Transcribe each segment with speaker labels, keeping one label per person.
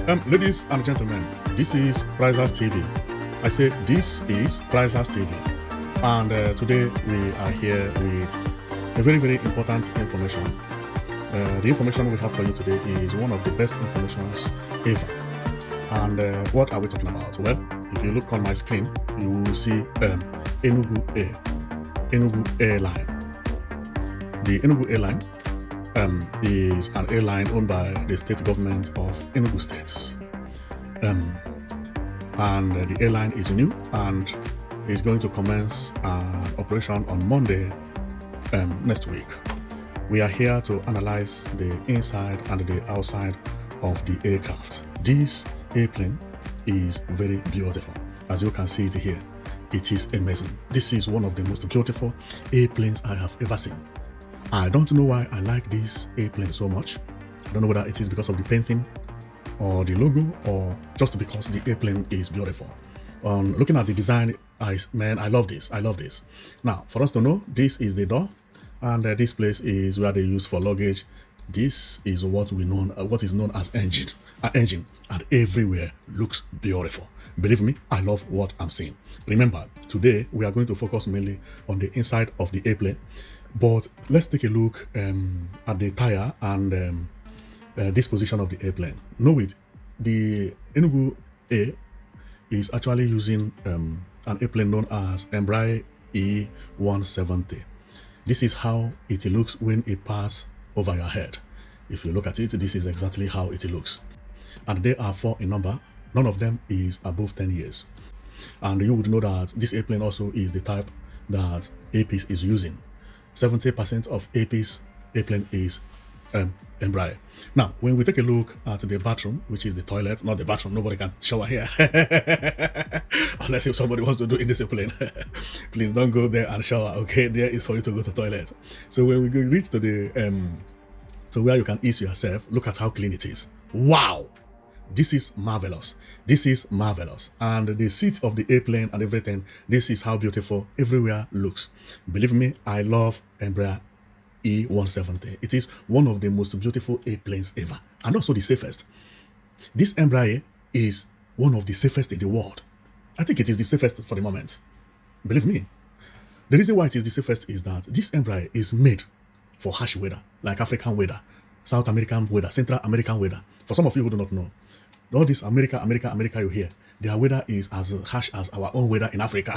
Speaker 1: Ladies and gentlemen, this is Prizers TV. I say this is Prizers TV, and today we are here with a very, very important information. The information we have for you today is one of the best informations ever. And what are we talking about? Well, if you look on my screen, you will see Enugu Air, Enugu Airline. The Enugu Airline is an airline owned by the state government of Enugu State. And the airline is new and is going to commence operation on Monday next week. We are here to analyze the inside and the outside of the aircraft. This airplane is very beautiful. As you can see it here, it is amazing. This is one of the most beautiful airplanes I have ever seen. I don't know why I like this airplane so much. I don't know whether it is because of the painting or the logo or just because the airplane is beautiful. Looking at the design, I love this. I love this. Now, for us to know, this is the door, and this place is where they use for luggage. This is what is known as engine, and everywhere looks beautiful. Believe me, I love what I'm seeing. Remember, today we are going to focus mainly on the inside of the airplane, but let's take a look at the tire and disposition of the airplane. Know it, the Enugu Air is actually using an airplane known as Embraer E170. This is how it looks when it passes over your head. If you look at it, this is exactly how it looks. And they are 4 in number. None of them is above 10 years. And you would know that this airplane also is the type that APIS is using. 70% of APIS airplane is Embraer. Now, when we take a look at the bathroom, which is the toilet, not the bathroom, nobody can shower here. Unless if somebody wants to do in this airplane. Please don't go there and shower, okay? There is for you to go to the toilet. So when we reach to the to where you can ease yourself, look at how clean it is. Wow! This is marvelous. This is marvelous. And the seats of the airplane and everything, this is how beautiful everywhere looks. Believe me, I love Embraer E170. It is one of the most beautiful airplanes ever, and also the safest. This Embraer is one of the safest in the world. I think it is the safest for the moment. Believe me. The reason why it is the safest is that this Embraer is made for harsh weather, like African weather, South American weather, Central American weather. For some of you who do not know, all this America you hear, their weather is as harsh as our own weather in Africa.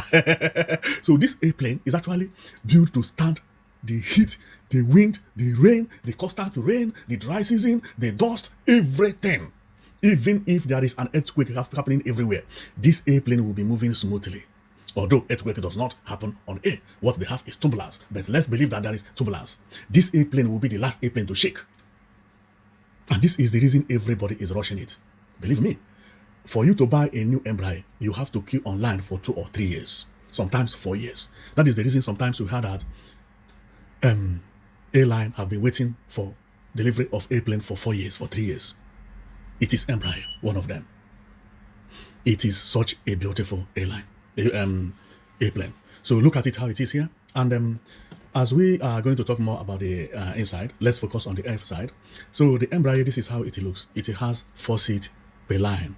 Speaker 1: So this airplane is actually built to stand the heat, the wind, the rain, the constant rain, the dry season, the dust, everything. Even if there is an earthquake happening everywhere, this airplane will be moving smoothly. Although earthquake does not happen on air, what they have is turbulence. But let's believe that there is turbulence. This airplane will be the last airplane to shake. And this is the reason everybody is rushing it. Believe me, for you to buy a new Embraer, you have to queue online for 2 or 3 years, sometimes 4 years. That is the reason sometimes we heard that airline have been waiting for delivery of airplane for 4 years, for 3 years. It is Embraer, one of them. It is such a beautiful airplane. So look at it how it is here. And as we are going to talk more about the inside, let's focus on the air side. So the Embraer, this is how it looks. It has 4 seats per line,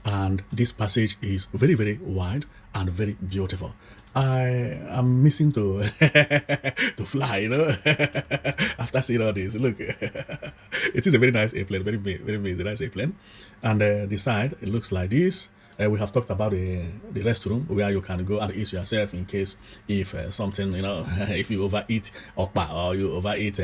Speaker 1: and this passage is very, very wide and very beautiful. I am missing to to fly, you know. After seeing all this, look, it is a very nice airplane, very, very, very nice airplane. And the side, it looks like this. We have talked about the restroom where you can go and ease yourself in case if something, you know, if you overeat okpa or you overeat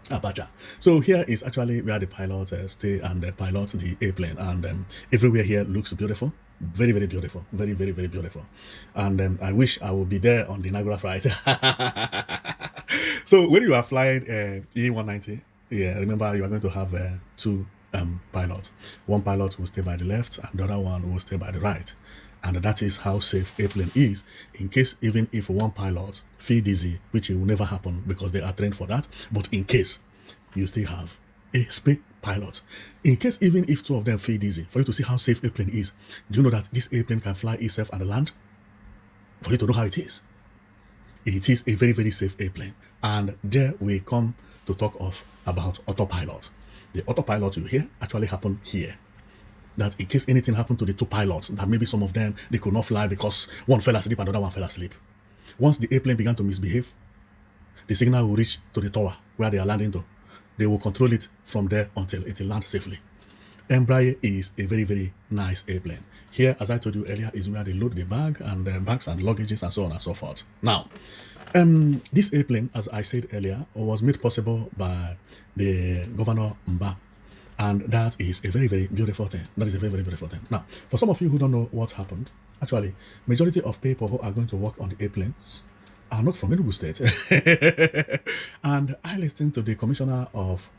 Speaker 1: abacha. So here is actually where the pilots stay and pilot the airplane, and everywhere here looks beautiful. Very, very beautiful. Very, very, very beautiful. And I wish I would be there on the inaugural flight. So when you are flying E190, yeah, remember you are going to have 2 pilots. One pilot will stay by the left and the other one will stay by the right. And that is how safe airplane is, in case even if one pilot feel dizzy, which will never happen because they are trained for that, but in case you still have a spare pilot. In case even if 2 of them feel dizzy, for you to see how safe airplane is, do you know that this airplane can fly itself and land? For you to know how it is. It is a very, very safe airplane. And there we come to talk about autopilot. The autopilot you hear actually happen here. that in case anything happened to the 2 pilots, that maybe some of them, they could not fly because one fell asleep and the other one fell asleep. Once the airplane began to misbehave, the signal will reach to the tower where they are landing to. They will control it from there until it will land safely. Embraer is a very, very nice airplane. Here, as I told you earlier, is where they load the bags and luggages and so on and so forth. Now, this airplane, as I said earlier, was made possible by the Governor Mba. And that is a very, very beautiful thing. That is a very, very beautiful thing. Now, for some of you who don't know what happened, actually, majority of people who are going to work on the airplanes are not from Enugu State. And I listened to the Commissioner of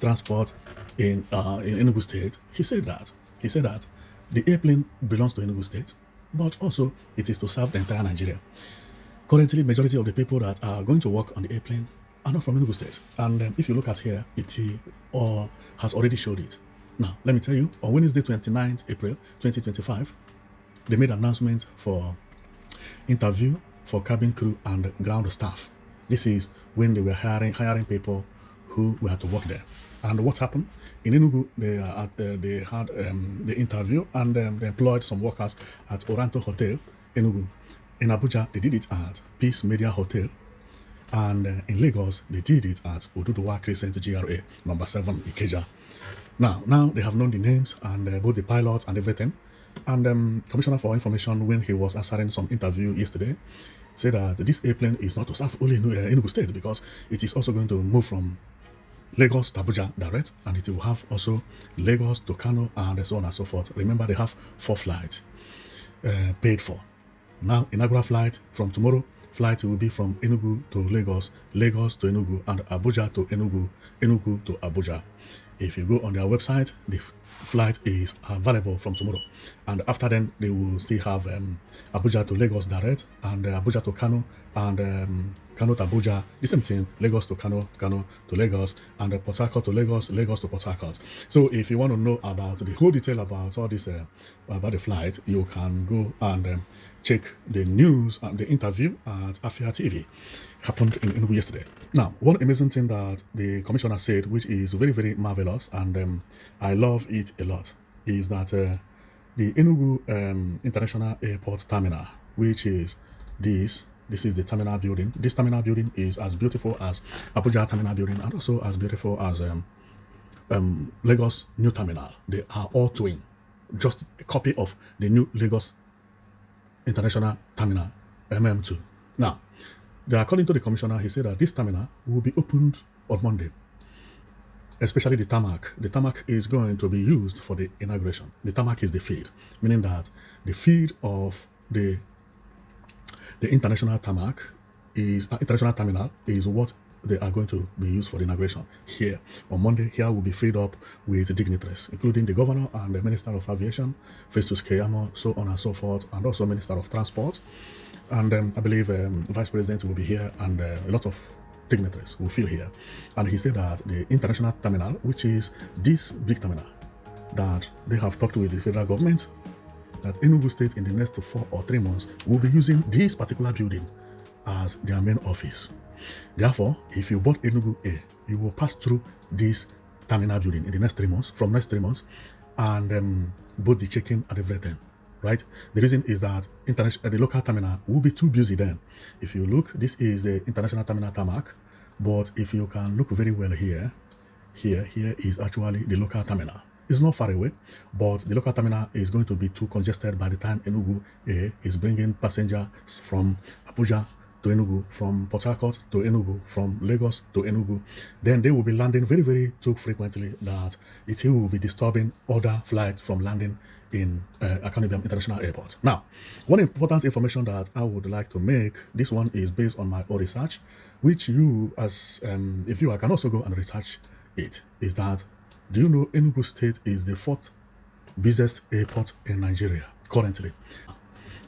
Speaker 1: Transport in Enugu State. He said that the airplane belongs to Enugu State, but also it is to serve the entire Nigeria. Currently, majority of the people that are going to work on the airplane are not from Enugu State. And if you look at here, it has already showed it. Now, let me tell you, on Wednesday, 29th April 2025, they made an announcement for interview for cabin crew and ground staff. This is when they were hiring people who were to work there. And what happened? In Enugu, they had the interview and they employed some workers at Oranto Hotel, Enugu. In Abuja, they did it at Peace Media Hotel. And in Lagos, they did it at Oduduwa Crescent GRA, number 7, Ikeja. Now they have known the names and both the pilots and everything. And Commissioner for Information, when he was answering some interview yesterday, said that this airplane is not to serve only Enugu State, because it is also going to move from Lagos to Abuja direct, and it will have also Lagos to Kano and so on and so forth. Remember, they have 4 flights paid for. Now, inaugural flight from tomorrow, flight will be from Enugu to Lagos, Lagos to Enugu, and Abuja to Enugu, Enugu to Abuja. If you go on their website, the flight is available from tomorrow. And after then, they will still have Abuja to Lagos direct, and Abuja to Kano, and Kano to Abuja, the same thing, Lagos to Kano, Kano to Lagos, and Port Harcourt to Lagos, Lagos to Port Harcourt. So if you want to know about the whole detail about all this, about the flight, you can go and check the news and the interview at Afia TV. Happened in Enugu yesterday. Now, one amazing thing that the commissioner said, which is very, very marvelous, and I love it a lot, is that the Enugu International Airport Terminal, which is this is the terminal building. This terminal building is as beautiful as Abuja Terminal building, and also as beautiful as Lagos New Terminal. They are all twin, just a copy of the new Lagos International Terminal, MM2. Now, according to the commissioner, he said that this terminal will be opened on Monday, especially the tarmac. The tarmac is going to be used for the inauguration. The tarmac is the feed, meaning that the feed of the international tarmac is international terminal is what they are going to be used for the inauguration. Here on Monday, here will be filled up with dignitaries, including the governor and the Minister of Aviation, Festus Keyamo, so on and so forth, and also Minister of Transport. And I believe Vice President will be here, and a lot of dignitaries will fill here. And he said that the international terminal, which is this big terminal, that they have talked with the federal government, that Enugu State in the next 4 or 3 months will be using this particular building as their main office. Therefore, if you bought Enugu Air, you will pass through this terminal building in the next 3 months, from next 3 months, and both the check-in and everything. Right? The reason is that the local terminal will be too busy then. If you look, this is the international terminal tarmac, but if you can look very well here is actually the local terminal. It's not far away, but the local terminal is going to be too congested by the time Enugu Air is bringing passengers from Abuja to Enugu, from Port Harcourt to Enugu, from Lagos to Enugu. Then they will be landing very, very too frequently that it will be disturbing other flights from landing in Akanibiam International Airport. Now, one important information that I would like to make, this one is based on my own research, which you, as if you can also go and research it, is that, do you know Enugu State is the 4th busiest airport in Nigeria currently?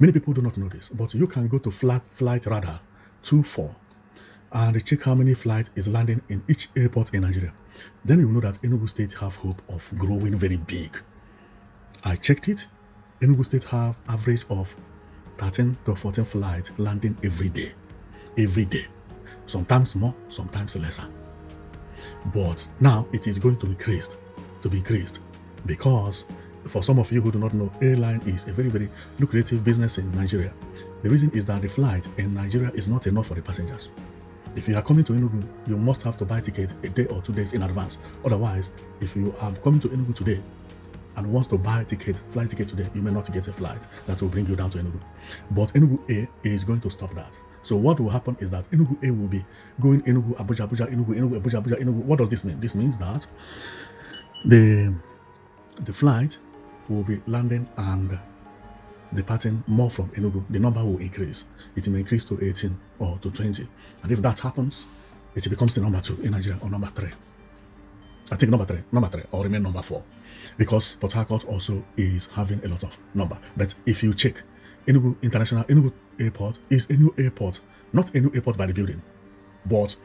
Speaker 1: Many people do not know this, but you can go to Flight Radar 24 and check how many flights is landing in each airport in Nigeria. Then you know that Enugu State have hope of growing very big. I checked it. Enugu State have average of 13 to 14 flights landing every day. Every day. Sometimes more, sometimes lesser. But now it is going to be increased because For some of you who do not know, airline is a very, very lucrative business in Nigeria. The reason is that the flight in Nigeria is not enough for the passengers. If you are coming to Enugu, you must have to buy tickets a day or 2 days in advance. Otherwise, if you are coming to Enugu today and wants to buy flight ticket today, you may not get a flight that will bring you down to Enugu. But Enugu Air is going to stop that. So what will happen is that Enugu Air will be going Enugu, Abuja, Enugu, Abuja, Enugu. What does this mean? This means that the flight will be landing and departing more from Enugu. The number will increase. It may increase to 18 or to 20. And if that happens, it becomes the number 2 in Nigeria, or number 3. I think number three, or remain number 4. Because Port Harcourt also is having a lot of number. But if you check, Enugu Airport is a new airport, not a new airport by the building, but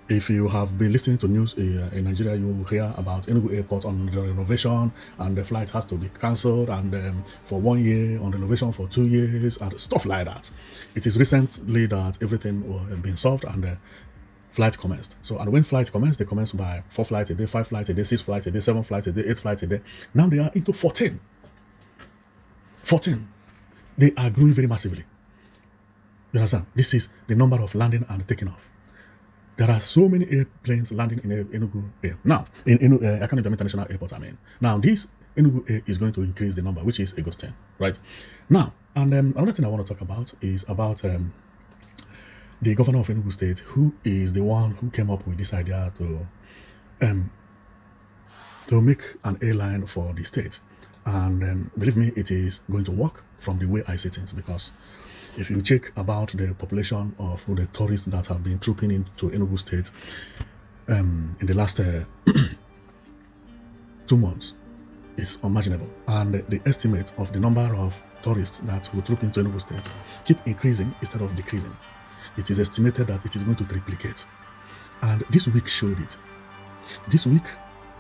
Speaker 1: if you have been listening to news in Nigeria, you will hear about Enugu Airport on the renovation, and the flight has to be cancelled, and for 1 year, on renovation for 2 years, and stuff like that. It is recently that everything was been solved, and flight commenced. So, and when flight commenced, they commenced by 4 flights a day, 5 flights a day, 6 flights a day, 7 flights a day, 8 flights a day. Now they are into 14. 14. They are growing very massively. You understand? This is the number of landing and taking off. There are so many airplanes landing in Enugu Air. Now, in Enugu International Airport, Now, this Enugu Air is going to increase the number, which is a good thing, right? Now, and another thing I want to talk about is about the governor of Enugu State, who is the one who came up with this idea to make an airline for the state. And believe me, it is going to work from the way I see things, because if you check about the population of the tourists that have been trooping into Enugu State in the last 2 months, it's unimaginable. And the estimate of the number of tourists that will troop into Enugu State keep increasing instead of decreasing. It is estimated that it is going to triplicate. And this week showed it. This week,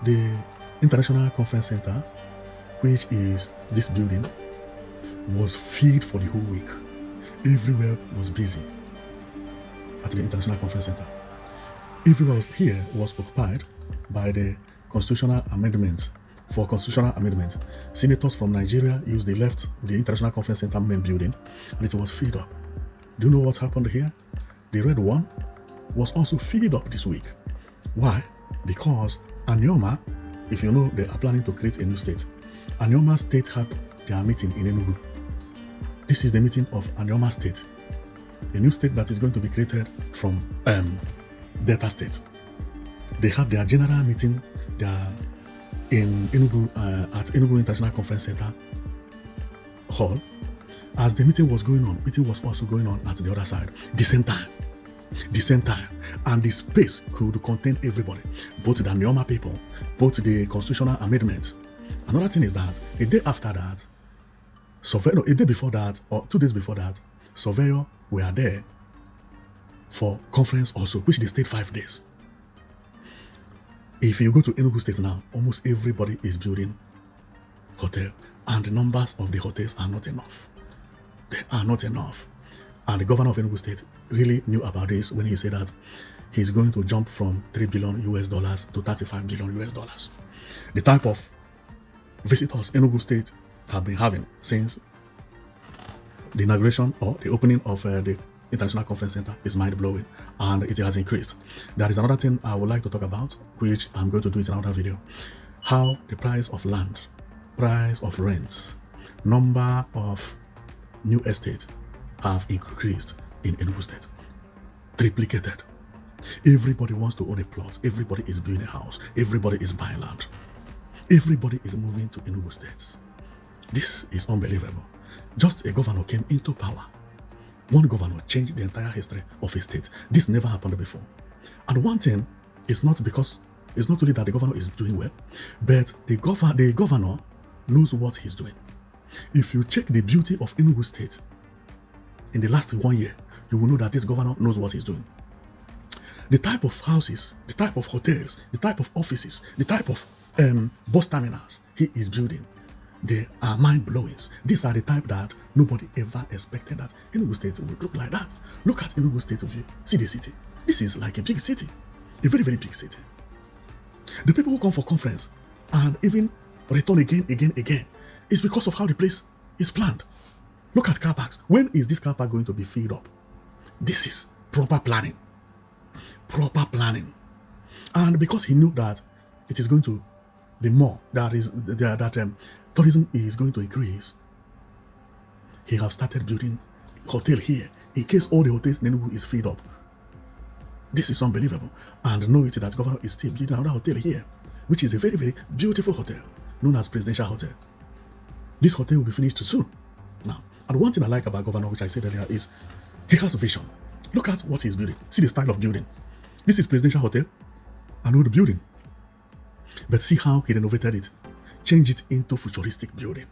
Speaker 1: the International Conference Center, which is this building, was filled for the whole week. Everywhere was busy at the International Conference Center. Everywhere was occupied by the constitutional amendments. For constitutional amendments, senators from Nigeria left the International Conference Center main building, and it was filled up. Do you know what happened here? The red one was also filled up this week. Why? Because Anioma, if you know, they are planning to create a new state. Anioma State had their meeting in Enugu. This is the meeting of Anioma State, a new state that is going to be created from Delta State. They had their general meeting in Enugu at Enugu International Conference Center Hall. As the meeting was going on, meeting was also going on at the other side, the same time, and the space could contain everybody, both the Anioma people, both the constitutional amendments. Another thing is that a day after that, a day before that, or 2 days before that, surveyor were there for conference also, which they stayed 5 days. If you go to Enugu State now, almost everybody is building hotel, and the numbers of the hotels are not enough. They are not enough. And the governor of Enugu State really knew about this when he said that he's going to jump from $3 billion to $35 billion. The type of visitors Enugu State have been having since the inauguration or the opening of the International Conference Center is mind-blowing, and it has increased. There is another thing I would like to talk about, which I'm going to do in another video. How the price of land, price of rent, number of new estates have increased in Enugu State. Triplicated. Everybody wants to own a plot. Everybody is building a house. Everybody is buying land. Everybody is moving to Enugu State. This is unbelievable. Just a governor came into power. One governor changed the entire history of a state. This never happened before. And one thing is not only that the governor is doing well, but the governor knows what he's doing. If you check the beauty of Enugu State in the last 1 year, you will know that this governor knows what he's doing. The type of houses, the type of hotels, the type of offices, the type of bus terminals he is building, they are mind-blowing. These are the type that nobody ever expected that Enugu State would look like that. Look at Enugu State view. See the city. This is like a big city, a very, very big city. The people who come for conference and even return again. It's because of how the place is planned. Look at car parks. When is this car park going to be filled up? This is proper planning. Proper planning. And because he knew that it is going to be more, that tourism is going to increase, he have started building hotel here in case all the hotels in Enugu is filled up. This is unbelievable. And know it that governor is still building another hotel here, which is a very, very beautiful hotel known as Presidential Hotel. This hotel will be finished soon. Now, and one thing I like about governor, which I said earlier, is he has a vision. Look at what he's building. See the style of building. This is Presidential Hotel, an old building. But see how he renovated it, changed it into futuristic building.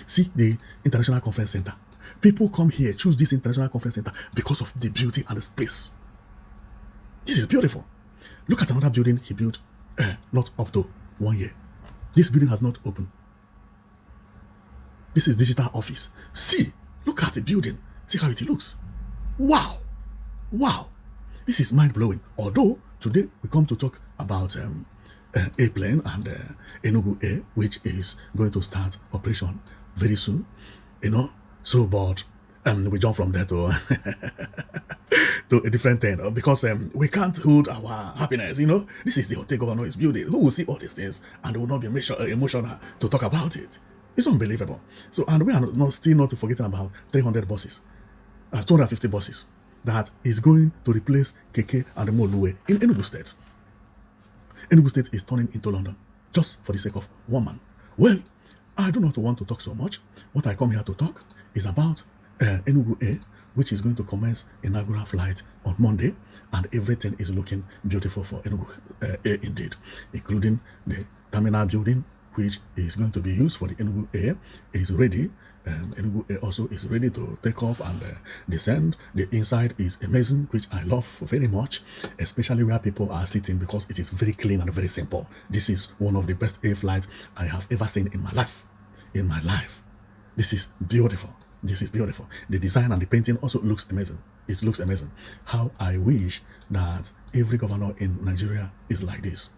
Speaker 1: See the International Conference Center. People come here, choose this International Conference Center because of the beauty and the space. This is beautiful. Look at another building he built not up to 1 year. This building has not opened. This is digital office. See, look at the building. See how it looks. Wow. Wow. This is mind-blowing. Although, today we come to talk about airplane and Enugu Air, which is going to start operation very soon. So, but we jump from there to to a different thing because we can't hold our happiness. This is the hotel governor is building. Who will see all these things and will not be emotional to talk about it? It's unbelievable. So, and we are still not forgetting about 300 buses, 250 buses that is going to replace Keke and Moluwe in Enugu State. Enugu State is turning into London just for the sake of one man. Well, I do not want to talk so much. What I come here to talk is about Enugu Air, which is going to commence inaugural flight on Monday, and everything is looking beautiful for Enugu Air indeed, including the terminal building, which is going to be used for the Enugu Air, is ready. Enugu Air also is ready to take off and descend. The inside is amazing, which I love very much, especially where people are sitting, because it is very clean and very simple. This is one of the best air flights I have ever seen in my life. This is beautiful. This is beautiful. The design and the painting also looks amazing. It looks amazing. How I wish that every governor in Nigeria is like this.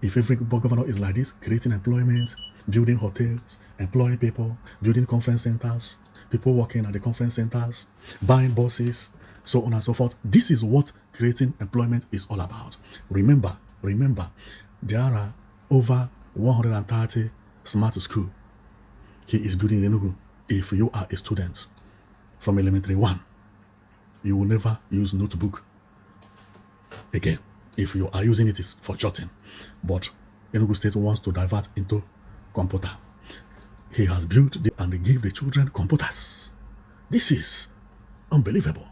Speaker 1: If every governor is like this, creating employment, building hotels, employing people, building conference centers, people working at the conference centers, buying buses, so on and so forth. This is what creating employment is all about. Remember, there are over 130 smart schools he is building in Enugu. If you are a student from elementary 1, you will never use notebook again. If you are using it, it's for jotting. But Enugu State wants to divert into computer. He has built and they gave the children computers. This is unbelievable.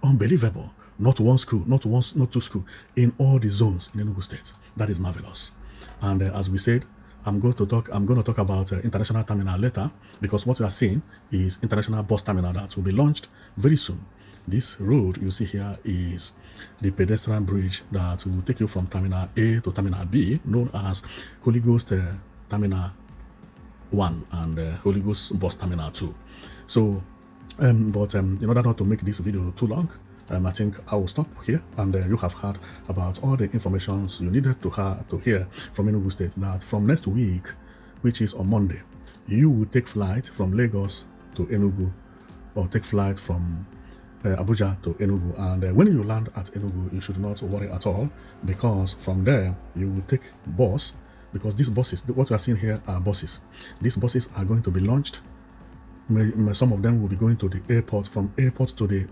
Speaker 1: Unbelievable. Not one school, not two schools, in all the zones in Enugu State. That is marvelous. And as we said, I'm going to talk about international terminal later, because what we are seeing is international bus terminal that will be launched very soon. This road you see here is the pedestrian bridge that will take you from Terminal A to Terminal B, known as Holy Ghost Terminal 1 and Holy Ghost Bus Terminal 2. So, in order not to make this video too long, I think I will stop here, and you have heard about all the information you needed to hear from Enugu State, that from next week, which is on Monday, you will take flight from Lagos to Enugu, or take flight from Abuja to Enugu. And when you land at Enugu, you should not worry at all, because from there you will take bus, because these buses, what we are seeing here are buses. These buses are going to be launched. Some of them will be going to the airport, from airport to the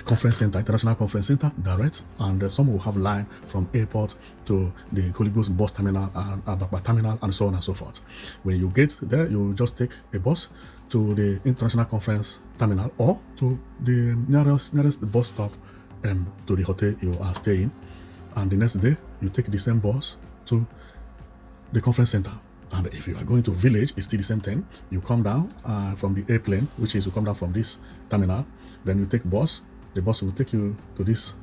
Speaker 1: conference center, international conference center, direct, and some will have line from airport to the Holy Ghost bus terminal and Ababa terminal, and so on and so forth. When you get there, you just take a bus to the international conference terminal, or to the nearest bus stop to the hotel you are staying, and the next day you take the same bus to the conference center. And if you are going to village, it's still the same thing. You come down from the airplane, which is you come down from this terminal, then you take bus. The bus will take you to this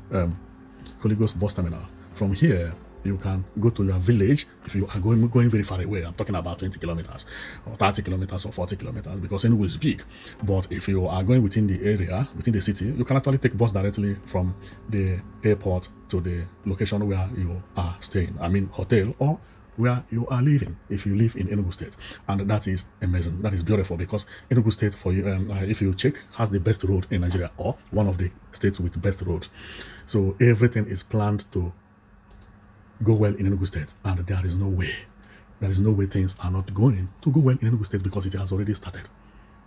Speaker 1: Holy Ghost bus terminal. From here, you can go to your village if you are going very far away. I'm talking about 20 kilometers or 30 kilometers or 40 kilometers, because Enugu is big. But if you are going within the area, within the city, you can actually take bus directly from the airport to the location where you are staying. I mean hotel, or where you are living if you live in Enugu State. And that is amazing. That is beautiful, because Enugu State, for you, if you check, has the best road in Nigeria, or one of the states with the best road. So everything is planned to go well in Enugu State, and there is no way things are not going to go well in Enugu State, because it has already started.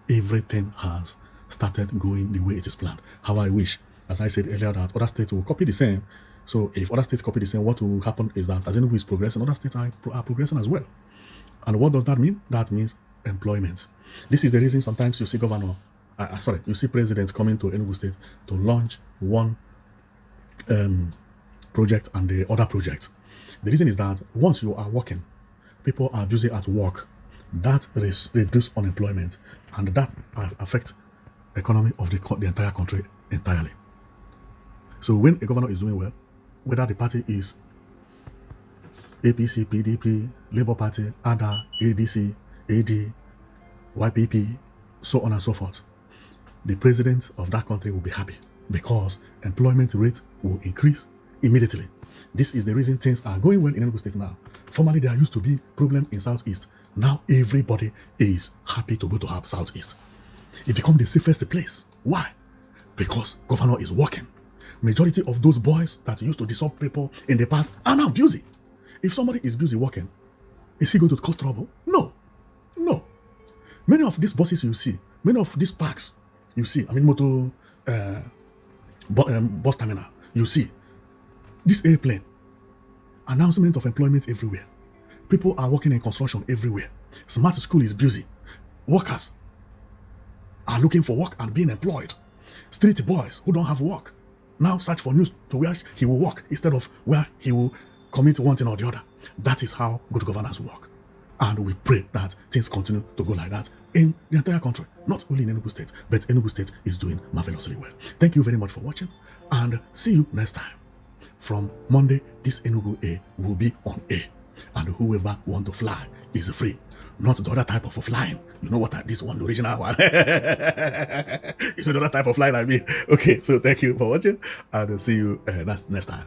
Speaker 1: Everything has started going the way it is planned. How I wish, as I said earlier, that other states will copy the same. So if other states copy the same, what will happen is that as Enugu is progressing, other states are progressing as well. And what does that mean? That means employment. This is the reason sometimes you see you see presidents coming to Enugu State to launch one project and the other project. The reason is that once you are working, people are busy at work. That reduces unemployment, and that affects the economy of the entire country entirely. So when a governor is doing well, whether the party is APC, PDP, Labour Party, ADA, ADC, AD, YPP, so on and so forth, the president of that country will be happy, because employment rate will increase immediately. This is the reason things are going well in Enugu State now. Formerly, there used to be problem in Southeast. Now everybody is happy to go to Southeast. It becomes the safest place. Why? Because governor is working. Majority of those boys that used to disturb people in the past are now busy. If somebody is busy working, is he going to cause trouble? No. No. Many of these buses you see, many of these parks you see, bus terminal, you see, this airplane, announcement of employment everywhere. People are working in construction everywhere. Smart school is busy. Workers are looking for work and being employed. Street boys who don't have work now search for news to where he will work instead of where he will commit one thing or the other. That is how good governance work. And we pray that things continue to go like that in the entire country, not only in Enugu State, but Enugu State is doing marvelously well. Thank you very much for watching, and see you next time. From Monday, this Enugu Air will be on air, and whoever want to fly is free. Not the other type of flying. You know what? This one, the original one. You know the other type of flying I mean. Okay, so thank you for watching, and see you next time.